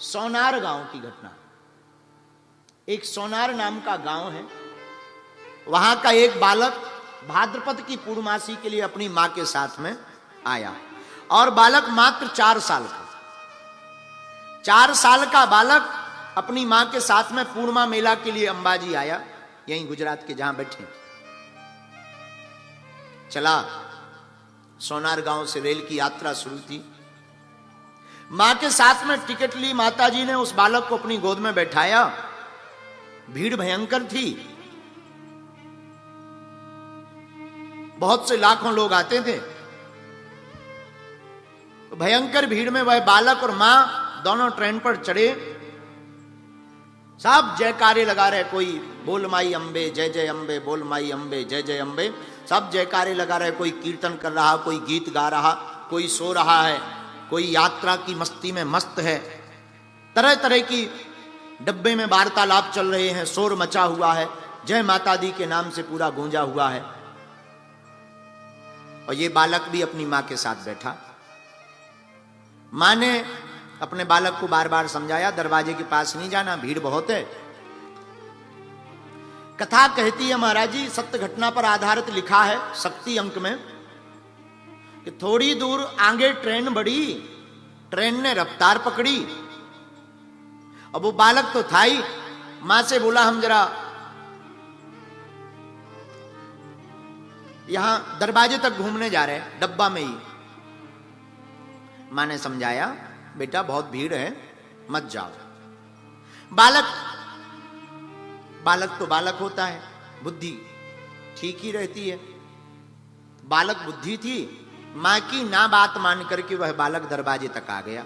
सोनार गांव की घटना। एक सोनार नाम का गांव है, वहां का एक बालक भाद्रपद की पूर्णमासी के लिए अपनी मां के साथ में आया और बालक मात्र 4 साल का। 4 साल का बालक अपनी मां के साथ में पूर्णिमा मेला के लिए अंबाजी आया, यहीं गुजरात के जहां बैठे। चला, सोनार गांव से रेल की यात्रा शुरू थी। मां के साथ में टिकट ली माताजी ने, उस बालक को अपनी गोद में बैठाया। भीड़ भयंकर थी, बहुत से लाखों लोग आते थे। तो भयंकर भीड़ में वह बालक और मां दोनों ट्रेन पर चढ़े। सब जयकारे लगा रहे, कोई बोल माई अंबे जय जय अंबे, बोल माई अंबे जय जय अंबे, सब जयकारे लगा रहे। कोई कीर्तन कर रहा, कोई गीत गा रहा, कोई सो रहा है, कोई यात्रा की मस्ती में मस्त है। तरह तरह की डब्बे में वार्तालाप चल रहे हैं, शोर मचा हुआ है, जय माता दी के नाम से पूरा गूंजा हुआ है। और ये बालक भी अपनी मां के साथ बैठा। मां ने अपने बालक को बार बार समझाया, दरवाजे के पास नहीं जाना, भीड़ बहुत है। कथा कहती है महाराज जी, सत्य घटना पर आधारित लिखा है शक्ति अंक में, कि थोड़ी दूर आगे ट्रेन बढ़ी, ट्रेन ने रफ्तार पकड़ी। अब वो बालक तो था ही, मां से बोला हम जरा यहां दरवाजे तक घूमने जा रहे हैं, डब्बा में ही। मां ने समझाया, बेटा बहुत भीड़ है, मत जाओ। बालक तो बालक होता है, बुद्धि ठीक ही रहती है। बालक बुद्धि थी, मां की ना बात मान करके वह बालक दरवाजे तक आ गया।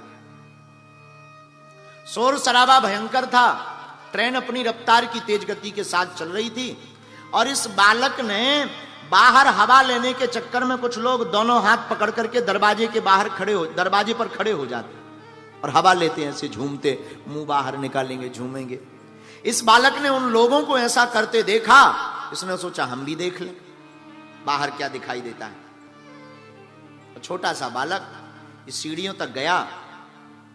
शोर शराबा भयंकर था, ट्रेन अपनी रफ्तार की तेज गति के साथ चल रही थी। और इस बालक ने बाहर हवा लेने के चक्कर में कुछ लोग दोनों हाथ पकड़ करके दरवाजे पर खड़े हो जाते और हवा लेते हैं, ऐसे झूमते, मुंह बाहर निकालेंगे, झूमेंगे। इस बालक ने उन लोगों को ऐसा करते देखा, इसने सोचा हम भी देख लें बाहर क्या दिखाई देता है। छोटा सा बालक इस सीढ़ियों तक गया,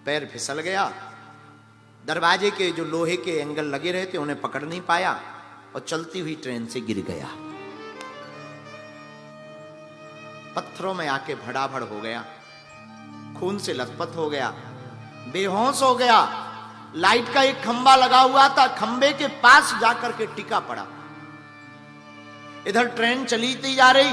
पैर फिसल गया, दरवाजे के जो लोहे के एंगल लगे रहे थे उन्हें पकड़ नहीं पाया और चलती हुई ट्रेन से गिर गया। पत्थरों में आके भड़ाभड़ हो गया, खून से लथपथ हो गया, बेहोश हो गया। लाइट का एक खंबा लगा हुआ था, खंबे के पास जाकर के टिका पड़ा। इधर ट्रेन चलीती जा रही,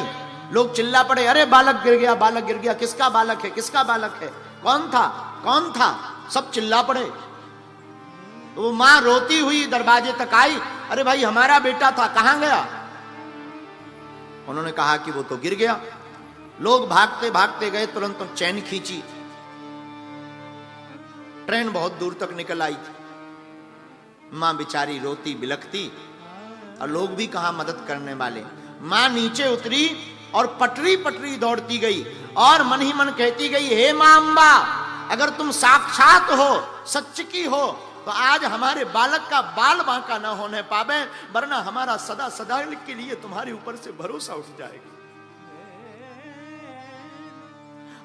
लोग चिल्ला पड़े, अरे बालक गिर गया, बालक गिर गया, किसका बालक है, किसका बालक है, कौन था, कौन था, सब चिल्ला पड़े। तो वो मां रोती हुई दरवाजे तक आई, अरे भाई हमारा बेटा था, कहां गया? उन्होंने कहा कि वो तो गिर गया। लोग भागते भागते गए, तुरंत चैन खींची, ट्रेन बहुत दूर तक निकल आई थी। मां बेचारी रोती बिलखती और लोग भी कहां मदद करने वाले। मां नीचे उतरी और पटरी पटरी दौड़ती गई और मन ही मन कहती गई, हे मां अम्बा, अगर तुम साक्षात हो, सच की हो, तो आज हमारे बालक का बाल बांका न होने पावे, वरना हमारा सदा सदा के लिए तुम्हारे ऊपर से भरोसा उठ जाएगा।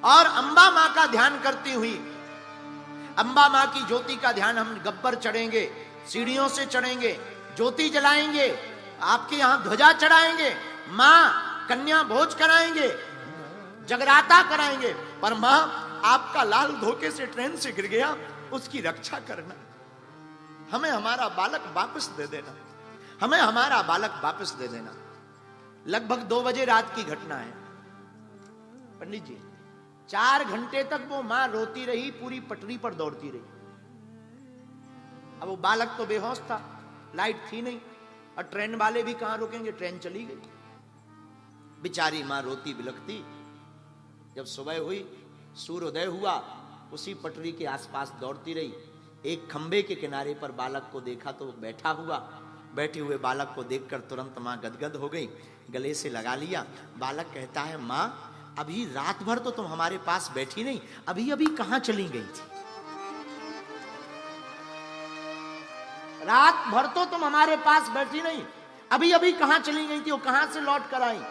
और अम्बा मां का ध्यान करती हुई, अम्बा मां की ज्योति का ध्यान, हम गब्बर चढ़ेंगे, सीढ़ियों से चढ़ेंगे, ज्योति जलाएंगे, आपके यहां ध्वजा चढ़ाएंगे, मां कन्या भोज कराएंगे, जगराता कराएंगे, पर मां आपका लाल धोखे से ट्रेन से गिर गया, उसकी रक्षा करना, हमें हमारा बालक वापस दे देना, हमें हमारा बालक वापस दे देना। लगभग 2 बजे रात की घटना है पंडित जी। 4 घंटे तक वो मां रोती रही, पूरी पटरी पर दौड़ती रही। अब वो बालक तो बेहोश था, लाइट थी नहीं, और ट्रेन वाले भी कहां रुकेंगे, ट्रेन चली गई। बेचारी मां रोती बिलखती। जब सुबह हुई, सूर्योदय हुआ, उसी पटरी के आसपास दौड़ती रही। एक खंबे के किनारे पर बालक को देखा तो बैठा हुआ, बैठे हुए बालक को देखकर तुरंत मां गदगद हो गई, गले से लगा लिया। बालक कहता है, मां अभी रात भर तो तुम हमारे पास बैठी नहीं, अभी अभी कहां चली गई थी? रात भर तो तुम हमारे पास बैठी नहीं, अभी अभी कहां चली गई थी, वो कहां से लौट कर आई?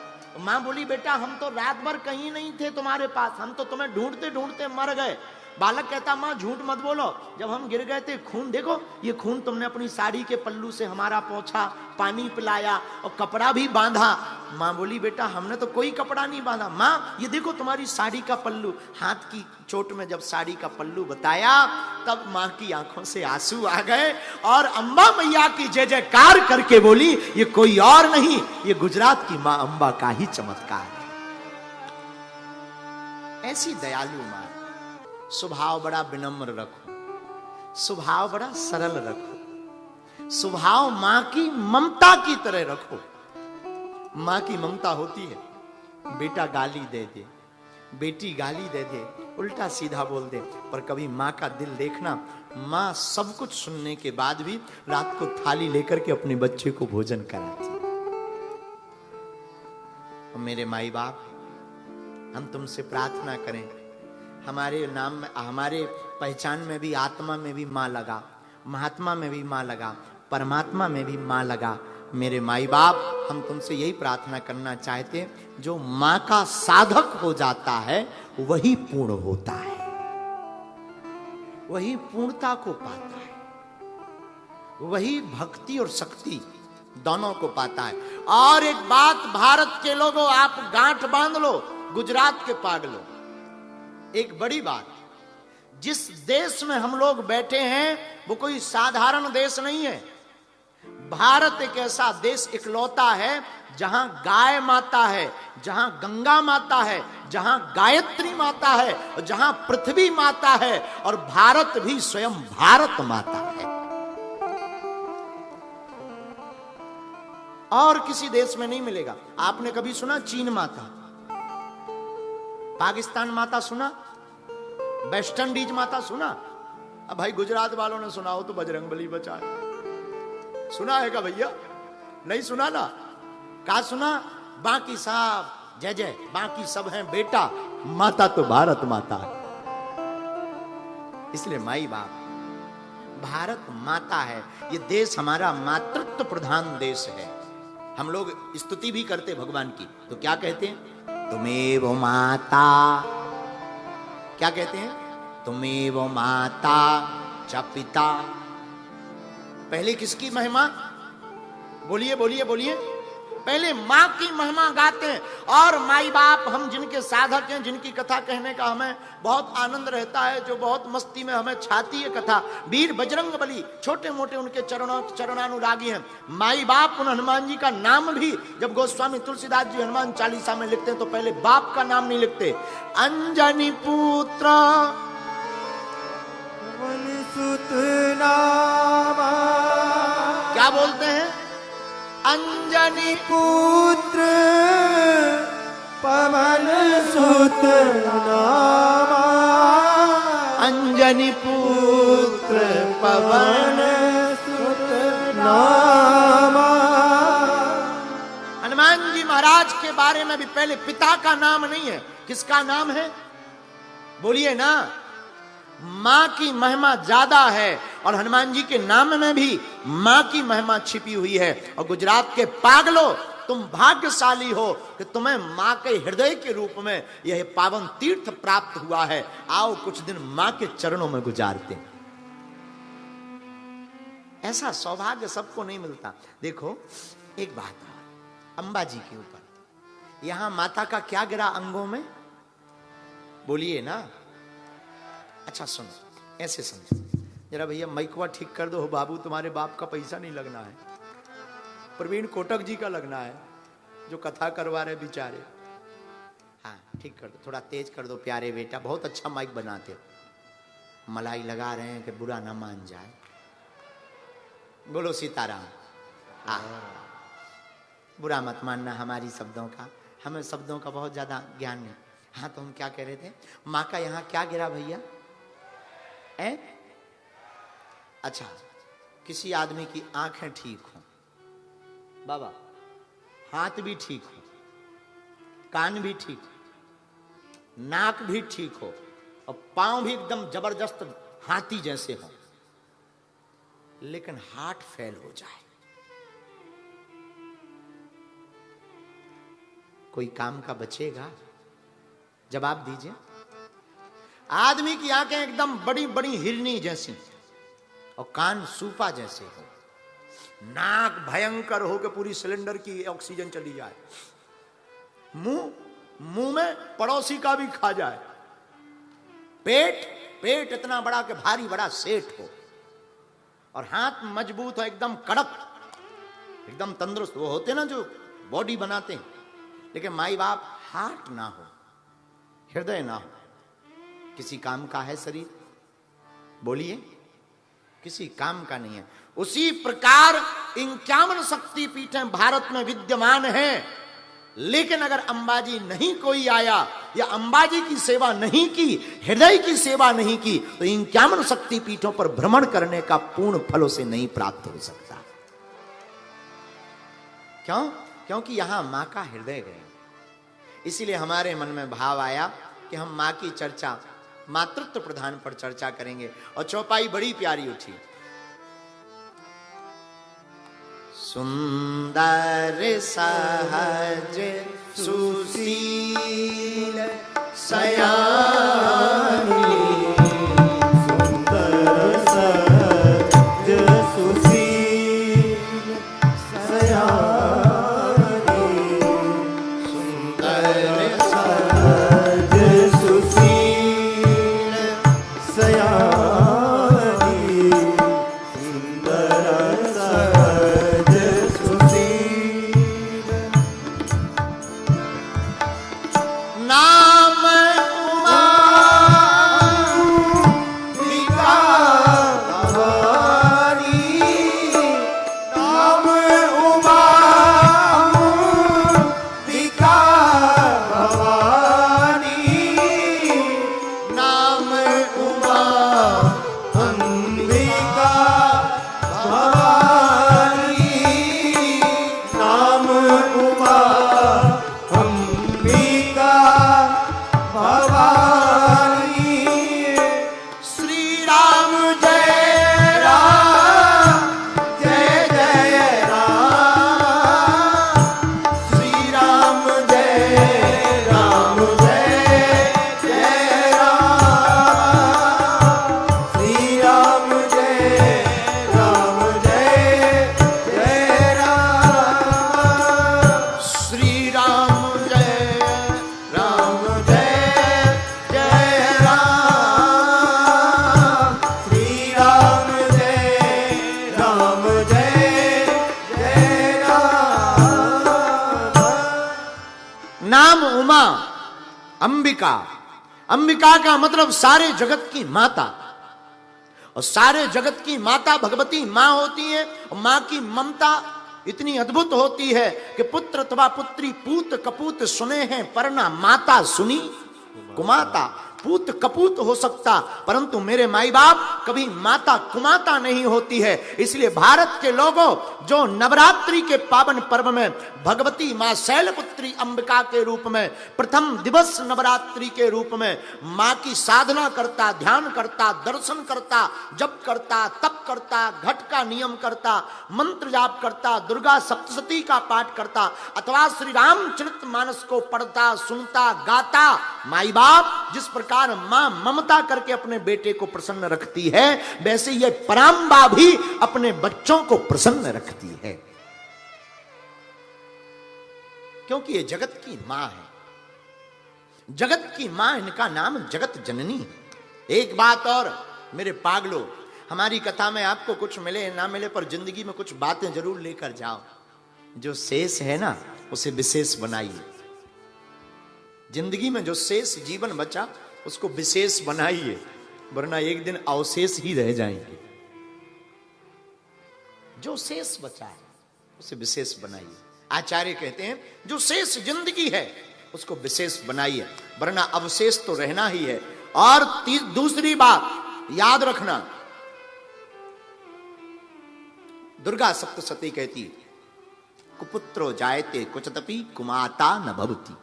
मां बोली, बेटा हम तो रात भर कहीं नहीं थे तुम्हारे पास, हम तो तुम्हें ढूंढते ढूंढते मर गए। बालक कहता माँ झूठ मत बोलो, जब हम गिर गए थे खून देखो, ये खून तुमने अपनी साड़ी के पल्लू से हमारा पोंछा, पानी पिलाया और कपड़ा भी बांधा। माँ बोली बेटा हमने तो कोई कपड़ा नहीं बांधा। माँ ये देखो तुम्हारी साड़ी का पल्लू। हाथ की चोट में जब साड़ी का पल्लू बताया तब माँ की आंखों से आंसू आ गए और अम्बा मैया की जय जयकार करके बोली ये कोई और नहीं, ये गुजरात की माँ अम्बा का ही चमत्कार है। ऐसी दयालु माँ, स्वभाव बड़ा विनम्र रखो, स्वभाव बड़ा सरल रखो, स्वभाव मां की ममता की तरह रखो। मां की ममता होती है, बेटा गाली दे दे, बेटी गाली दे दे, उल्टा सीधा बोल दे, पर कभी मां का दिल देखना, मां सब कुछ सुनने के बाद भी रात को थाली लेकर के अपने बच्चे को भोजन कराती। और मेरे माई बाप, हम तुमसे प्रार्थना करें, हमारे नाम में, हमारे पहचान में भी, आत्मा में भी मां लगा, महात्मा में भी मां लगा, परमात्मा में भी मां लगा। मेरे माई बाप, हम तुमसे यही प्रार्थना करना चाहते हैं, जो मां का साधक हो जाता है वही पूर्ण होता है, वही पूर्णता को पाता है, वही भक्ति और शक्ति दोनों को पाता है। और एक बात भारत के लोगों, आप गांठ बांध लो, गुजरात के पागलों, एक बड़ी बात, जिस देश में हम लोग बैठे हैं वो कोई साधारण देश नहीं है। भारत एक ऐसा देश इकलौता है जहां गाय माता है, जहां गंगा माता है, जहां गायत्री माता है, और जहां पृथ्वी माता है, और भारत भी स्वयं भारत माता है। और किसी देश में नहीं मिलेगा। आपने कभी सुना चीन माता, पाकिस्तान माता सुना, वेस्ट इंडीज माता सुना? अब भाई गुजरात वालों ने सुना हो तो बजरंगबली बचाए, सुना है क्या भैया? नहीं सुना ना? कहा सुना? बाकी सब जय जय, बाकी सब हैं बेटा, माता तो भारत माता है। इसलिए माई बाप, भारत माता है। ये देश हमारा मातृत्व प्रधान देश है। हम लोग स्तुति भी करते भगवान की, तो क्या कहते हैं? तुम्हें वो माता, क्या कहते हैं? तुम्हें वो माता च पिता। पहले किसकी महिमा? बोलिए बोलिए बोलिए। पहले माँ की महिमा गाते हैं। और माई बाप, हम जिनके साधक हैं, जिनकी कथा कहने का हमें बहुत आनंद रहता है, जो बहुत मस्ती में हमें छाती है कथा, वीर बजरंगबली, छोटे मोटे उनके चरणानुरागी हैं। माई बाप, उन हनुमान जी का नाम भी जब गोस्वामी तुलसीदास जी हनुमान चालीसा में लिखते हैं तो पहले बाप का नाम नहीं लिखते। अंजनी पुत्र क्या बोलते हैं? अंजनी पुत्र पवन सुत नामा, अंजनी पुत्र पवन सुत नामा। हनुमान जी महाराज के बारे में भी पहले पिता का नाम नहीं है। किसका नाम है? बोलिए ना। मां की महिमा ज्यादा है और हनुमान जी के नाम में भी मां की महिमा छिपी हुई है। और गुजरात के पागलों, तुम भाग्यशाली हो कि तुम्हें मां के हृदय के रूप में यह पावन तीर्थ प्राप्त हुआ है। आओ कुछ दिन मां के चरणों में गुजारते हैं। ऐसा सौभाग्य सबको नहीं मिलता। देखो एक बात है, अंबा जी के ऊपर यहां माता का क्या गिरा अंगों में? बोलिए ना। अच्छा सुनो, ऐसे समझो जरा भैया, माइकवा ठीक कर दो बाबू, तुम्हारे बाप का पैसा नहीं लगना है, प्रवीण कोटक जी का लगना है जो कथा करवा रहे बेचारे। हाँ ठीक कर दो, थोड़ा तेज कर दो प्यारे बेटा, बहुत अच्छा माइक बनाते हो। मलाई लगा रहे हैं कि बुरा ना मान जाए। बोलो सीताराम। हाँ बुरा मत मानना हमारी शब्दों का, हमें शब्दों का बहुत ज्यादा ज्ञान नहीं। हाँ तो हम क्या कह रहे थे? माँ का यहाँ क्या गिरा भैया? अच्छा, किसी आदमी की आंखें ठीक हो बाबा, हाथ भी ठीक हो, कान भी ठीक हो, नाक भी ठीक हो, और पांव भी एकदम जबरदस्त हाथी जैसे हो, लेकिन हार्ट फेल हो जाए, कोई काम का बचेगा? जवाब दीजिए। आदमी की आंखें एकदम बड़ी बड़ी हिरनी जैसी और कान सूपा जैसे हो, नाक भयंकर हो कि पूरी सिलेंडर की ऑक्सीजन चली जाए, मुंह में पड़ोसी का भी खा जाए, पेट इतना बड़ा कि भारी बड़ा सेठ हो, और हाथ मजबूत हो, एकदम कड़क, एकदम तंदुरुस्त। वो होते ना जो बॉडी बनाते हैं, लेकिन माई बाप हार्ट ना हो, हृदय ना हो, किसी काम का है शरीर? बोलिए, किसी काम का नहीं है। उसी प्रकार 51 शक्तिपीठें भारत में विद्यमान हैं, लेकिन अगर अंबाजी नहीं कोई आया या अंबाजी की सेवा नहीं की, हृदय की सेवा नहीं की, तो 51 शक्तिपीठों पर भ्रमण करने का पूर्ण फल उसे नहीं प्राप्त हो सकता। क्यों? क्योंकि यहां मां का हृदय गया। इसीलिए हमारे मन में भाव आया कि हम मां की चर्चा मातृत्व प्रधान पर चर्चा करेंगे, और चौपाई बड़ी प्यारी उठी। सुंदर सहज सुशील सयानी, सुंदर सहज सुशील सयानी, सुंदर सहज सुशील सयानी, सुंदर सहज सुशील। नाम उमा अंबिका भवानी, नाम उमा अंबिका भवानी, नाम उमा अंबिका भवानी, नाम उमा अंबिका भवानी। श्री राम जय राम, जय जय राम, श्री राम जय राम, जय जय राम, श्री राम जय राम, जय जय राम, श्री राम जय राम जय जय राम, श्री राम जय राम, जय जय राम। नाम उमा अंबिका। अंबिका का मतलब सारे जगत की माता, और सारे जगत की माता भगवती मां होती है। और मां की ममता इतनी अद्भुत होती है कि पुत्र अथवा पुत्री पूत कपूत सुने हैं, पर ना माता सुनी कुमाता। पूत कपूत हो सकता, परंतु मेरे माई बाप कभी माता कुमाता नहीं होती है। इसलिए भारत के लोगों जो नवरात्रि के पावन पर्व में भगवती मां शैलपुत्री अंबिका के रूप में प्रथम दिवस नवरात्रि के रूप में मां की साधना करता, ध्यान करता, दर्शन करता, जप करता, तप करता, घट का नियम करता, मंत्र जाप करता, दुर्गा सप्तशती का पाठ करता, अथवा श्री रामचरितमानस को पढ़ता, सुनता, गाता, माई बाप जिस प्रकार मां ममता करके अपने बेटे को प्रसन्न रखती है, वैसे ये पराम्बा भी अपने बच्चों को प्रसन्न रखती है, क्योंकि ये जगत की मां है। जगत की मां, इनका नाम जगत जननी है। एक बात और मेरे पागलों, हमारी कथा में आपको कुछ मिले ना मिले, पर जिंदगी में कुछ बातें जरूर लेकर जाओ। जो शेष है ना, उसे विशेष बनाइए। जिंदगी में जो शेष जीवन बचा, उसको विशेष बनाइए, वरना एक दिन अवशेष ही रह जाएंगे। जो शेष बचा है उसे विशेष बनाइए। आचार्य कहते हैं जो शेष जिंदगी है उसको विशेष बनाइए, वरना अवशेष तो रहना ही है। और दूसरी बात याद रखना, दुर्गा सप्तशती कहती कुपुत्रो जायते कुचतपि कुमाता न भवति।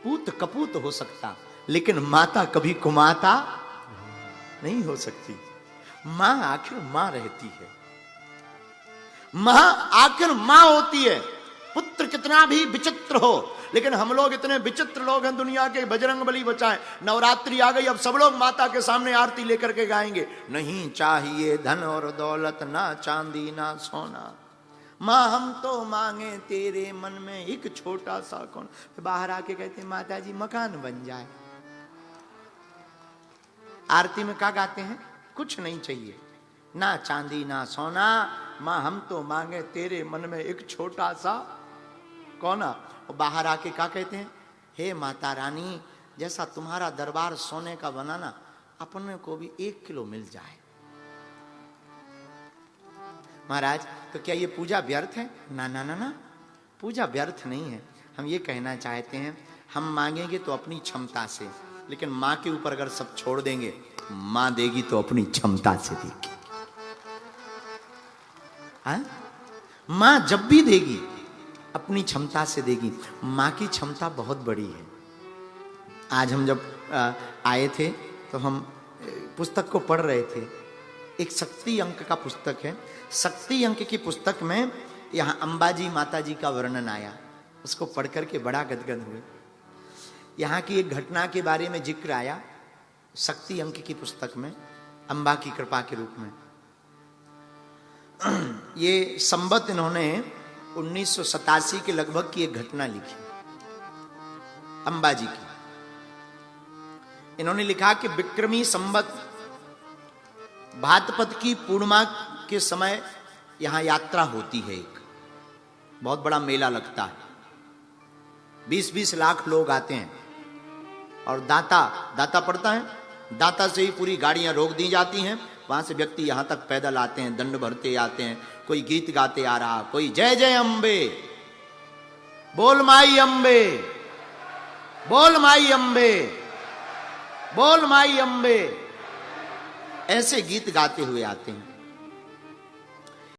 पूत कपूत हो सकता, लेकिन माता कभी कुमाता नहीं हो सकती। मां आखिर मां रहती है, मां आखिर मां होती है। पुत्र कितना भी विचित्र हो, लेकिन हम लोग इतने विचित्र लोग हैं दुनिया के, बजरंग बली बचाए, नवरात्रि आ गई, अब सब लोग माता के सामने आरती लेकर के गाएंगे, नहीं चाहिए धन और दौलत, ना चांदी ना सोना, माँ हम तो मांगे तेरे मन में एक छोटा सा कौन। बाहर आके कहते हैं माता जी मकान बन जाए। आरती में क्या गाते हैं? कुछ नहीं चाहिए, ना चांदी ना सोना, माँ हम तो मांगे तेरे मन में एक छोटा सा कोना। और बाहर आके क्या कहते हैं? हे माता रानी, जैसा तुम्हारा दरबार सोने का बनाना, अपने को भी 1 किलो मिल जाए। महाराज तो क्या ये पूजा व्यर्थ है? ना ना ना ना, पूजा व्यर्थ नहीं है। हम ये कहना चाहते हैं, हम मांगेंगे तो अपनी क्षमता से, लेकिन माँ के ऊपर अगर सब छोड़ देंगे, माँ देगी तो अपनी क्षमता से देगी। हाँ? माँ जब भी देगी अपनी क्षमता से देगी। माँ की क्षमता बहुत बड़ी है। आज हम जब आए थे तो हम पुस्तक को पढ़ रहे थे, एक शक्ति अंक का पुस्तक है। शक्ति अंक की पुस्तक में यहाँ अंबाजी माता जी का वर्णन आया, उसको पढ़ करके बड़ा गदगद हुए। यहाँ की एक घटना के बारे में जिक्र आया शक्ति अंक की पुस्तक में, अंबा की कृपा के रूप में। ये संबत इन्होंने 1987 के लगभग की एक घटना लिखी अंबाजी की। इन्होंने लिखा कि विक्रमी संबत भाद्रपद की पूर्णिमा के समय यहां यात्रा होती है, एक बहुत बड़ा मेला लगता है, 20-20 लाख लोग आते हैं और दाता पड़ता है, दाता से ही पूरी गाड़ियां रोक दी जाती हैं। वहां से व्यक्ति यहां तक पैदल आते हैं, दंड भरते आते हैं, कोई गीत गाते आ रहा, कोई जय जय अम्बे, बोल माई अम्बे, बोल माई अम्बे, बोल माई अम्बे, ऐसे गीत गाते हुए आते हैं।